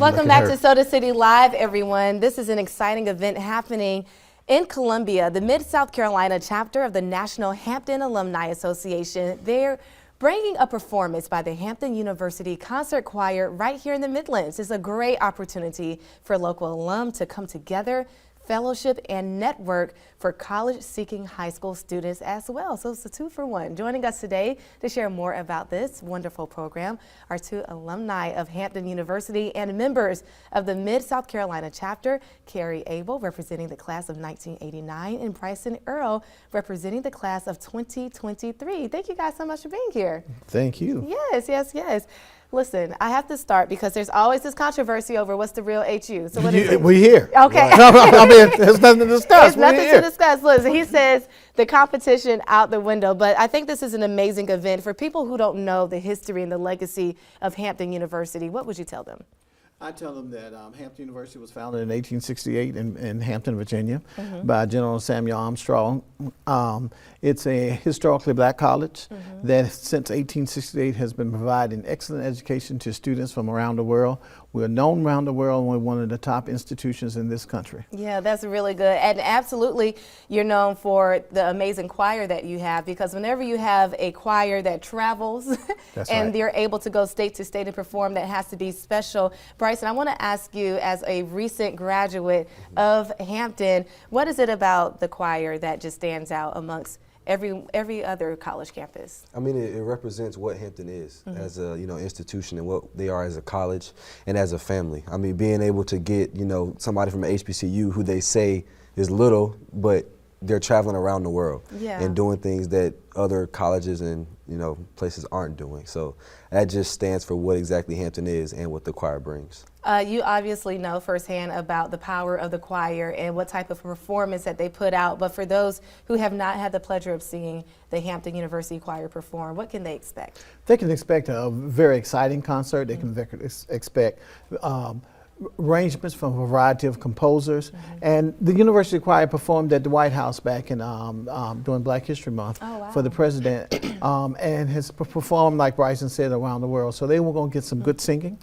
Welcome back to Soda City Live, everyone. This is an exciting event happening in Columbia. The Mid-South Carolina chapter of the National Hampton Alumni Association. They're bringing a performance by the Hampton University Concert Choir right here in the Midlands. It's a great opportunity for local alum to come together, fellowship, and network for college-seeking high school students as well. So it's a 2-for-1. Joining us today to share more about this wonderful program are 2 alumni of Hampton University and members of the Mid-South Carolina chapter, Carrie Abel, representing the class of 1989, and Bryson Earl, representing the class of 2023. Thank you guys so much for being here. Thank you. Yes, yes, yes. Listen, I have to start because there's always this controversy over what's the real HU. So what is it? We're here. Okay. Right. I mean, there's nothing to discuss. There's nothing to discuss. Listen, he says the competition out the window, but I think this is an amazing event. For people who don't know the history and the legacy of Hampton University, what would you tell them? I tell them that Hampton University was founded in 1868 in Hampton, Virginia, by General Samuel Armstrong. It's a historically black college that since 1868 has been providing excellent education to students from around the world. We're known around the world, and we're one of the top institutions in this country. Yeah, that's really good. And absolutely, you're known for the amazing choir that you have, because whenever you have a choir that travels and they're able to go state to state and perform, that has to be special. Bryson, I want to ask you, as a recent graduate of Hampton, what is it about the choir that just stands out amongst every other college campus? I mean, it represents what Hampton is as a institution, and what they are as a college and as a family. I mean, being able to get somebody from HBCU who they say is little, but they're traveling around the world and doing things that other colleges and places aren't doing. So that just stands for what exactly Hampton is and what the choir brings. You obviously know firsthand about the power of the choir and what type of performance that they put out, but for those who have not had the pleasure of seeing the Hampton University Choir perform, what can they expect? They can expect a very exciting concert. They can expect arrangements from a variety of composers. And the University Choir performed at the White House back in during Black History Month for the president, and has performed, like Bryson said, around the world. So they were going to get some good singing.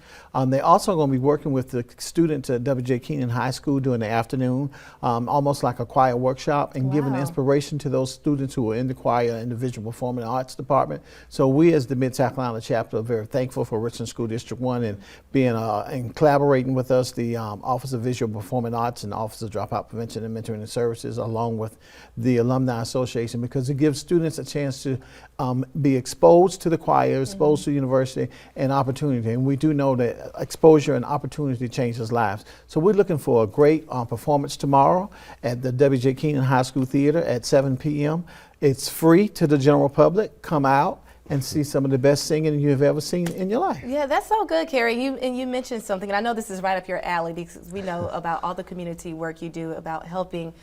They're also going to be working with the students at W.J. Keenan High School during the afternoon, almost like a choir workshop, and giving inspiration to those students who are in the choir and the visual performing arts department. So we, as the Mid-South Carolina chapter, are very thankful for Richland School District 1 and being and collaborating with us, the Office of Visual Performing Arts and Office of Dropout Prevention and Mentoring and Services, along with the Alumni Association, because it gives students a chance to be exposed to the choir, exposed to the university, and opportunity. And we do know that exposure and opportunity changes lives. So we're looking for a great performance tomorrow at the W.J. Keenan High School Theater at 7 p.m. It's free to the general public. Come out and see some of the best singing you have ever seen in your life. Yeah, that's so good, Carrie. You mentioned something, and I know this is right up your alley because we know about all the community work you do about helping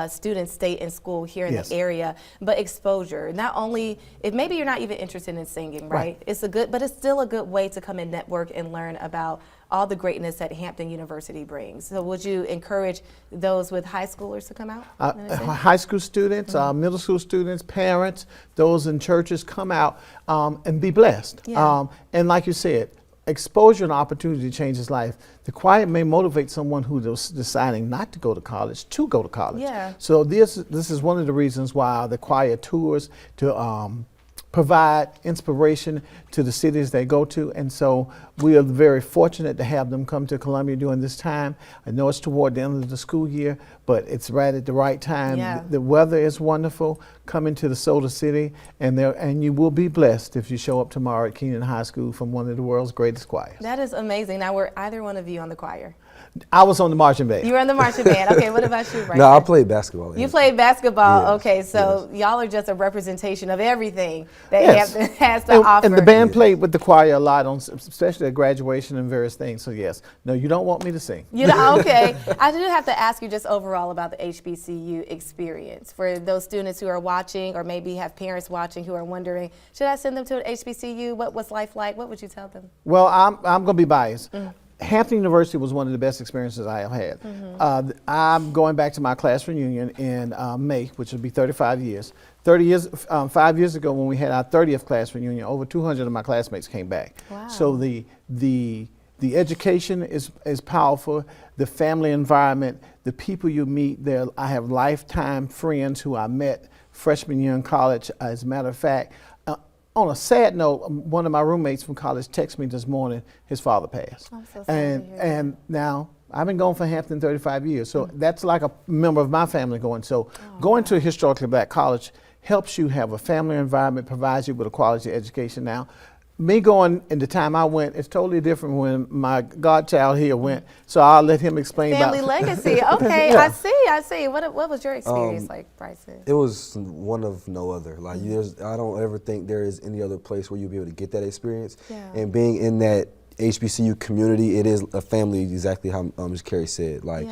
students stay in school here in the area. But exposure, not only, if maybe you're not even interested in singing, right? It's but it's still a good way to come and network and learn about all the greatness that Hampton University brings. So would you encourage those with high schoolers to come out? High school students, middle school students, parents, those in churches, come out and be blessed. And like you said, exposure and opportunity changes life. The choir may motivate someone who's deciding not to go to college to go to college. So this is one of the reasons why the choir tours to provide inspiration to the cities they go to. And so we are very fortunate to have them come to Columbia during this time. I know it's toward the end of the school year, but it's right at the right time. The weather is wonderful. Come into the Soda City, and you will be blessed if you show up tomorrow at Keenan High School from one of the world's greatest choirs. That is amazing. Now, were either one of you on the choir? I was on the marching band. You were on the marching band. Okay, what about you, Bryson? No, I played basketball. You played basketball. Okay, so y'all are just a representation of everything that Hampton has to offer. And the band played with the choir a lot, especially at graduation and various things. So yes, no, you don't want me to sing. You know, okay. I do have to ask you just overall about the HBCU experience for those students who are watching, or maybe have parents watching who are wondering, should I send them to an HBCU? What's life like? What would you tell them? Well, I'm going to be biased. Hampton University was one of the best experiences I have had. I'm going back to my class reunion in May, which will be 35 years. 5 years ago, when we had our 30th class reunion, over 200 of my classmates came back. So the The education is powerful, the family environment, the people you meet there. I have lifetime friends who I met freshman year in college. As a matter of fact, on a sad note, one of my roommates from college texted me this morning, his father passed. I'm so sorry to hear that. And now, I've been going for Hampton 35 years, so that's like a member of my family going. So going to a historically black college helps you have a family environment, provides you with a quality education. Now, me going in the time I went, it's totally different when my godchild here went. So I'll let him explain Family about legacy. Okay, Yeah. I see. What was your experience like, Bryson? It was one of no other. Like I don't ever think there is any other place where you'll be able to get that experience. Yeah. And being in that HBCU community, it is a family, exactly how Ms. Carey said. Like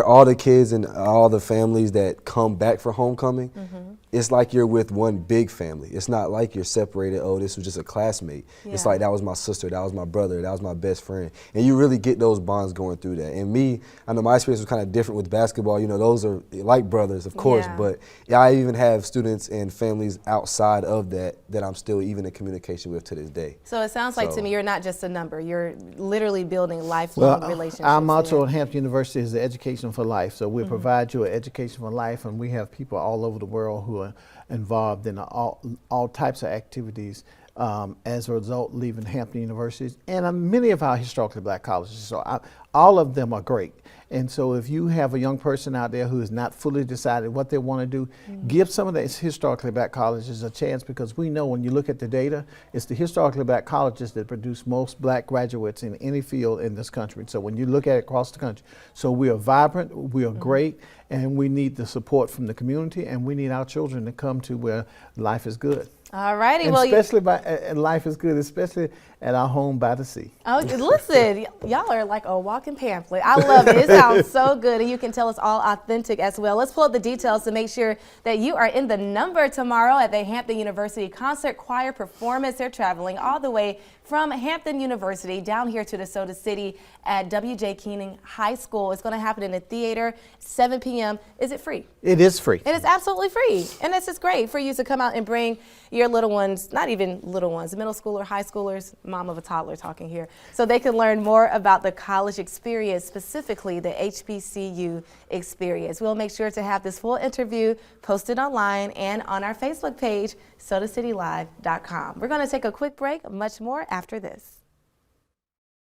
all the kids and all the families that come back for homecoming, it's like you're with one big family. It's not like you're separated, oh, this was just a classmate. It's like that was my sister, that was my brother, that was my best friend. And you really get those bonds going through that. And me, I know my experience was kind of different with basketball. You know, those are like brothers, of course, but I even have students and families outside of that I'm still even in communication with to this day. So it sounds like to me you're not just a number. You're literally building lifelong relationships. Our motto at Hampton University is the education for life. So we provide you an education for life, and we have people all over the world who are involved in all types of activities as a result leaving Hampton University and many of our historically black colleges. So all of them are great. And so if you have a young person out there who has not fully decided what they want to do, give some of these historically black colleges a chance, because we know when you look at the data, it's the historically black colleges that produce most black graduates in any field in this country. So when you look at it across the country, so we are vibrant, we are great, and we need the support from the community, and we need our children to come to where life is good. All righty. And well, especially life is good, especially at our home by the sea. Oh, listen, y'all are like a walking pamphlet. I love it. It sounds so good, and you can tell it's all authentic as well. Let's pull up the details to make sure that you are in the number tomorrow at the Hampton University Concert Choir performance. They're traveling all the way from Hampton University down here to DeSoto City at W.J. Keenan High School. It's going to happen in the theater, 7 p.m. Is it free? It is free. It is absolutely free. And this is great for you to come out and bring your little ones, not even little ones, middle schooler, high schoolers, mom of a toddler talking here, so they can learn more about the college experience, specifically the HBCU experience. We'll make sure to have this full interview posted online and on our Facebook page, SodaCityLive.com. We're going to take a quick break, much more after this.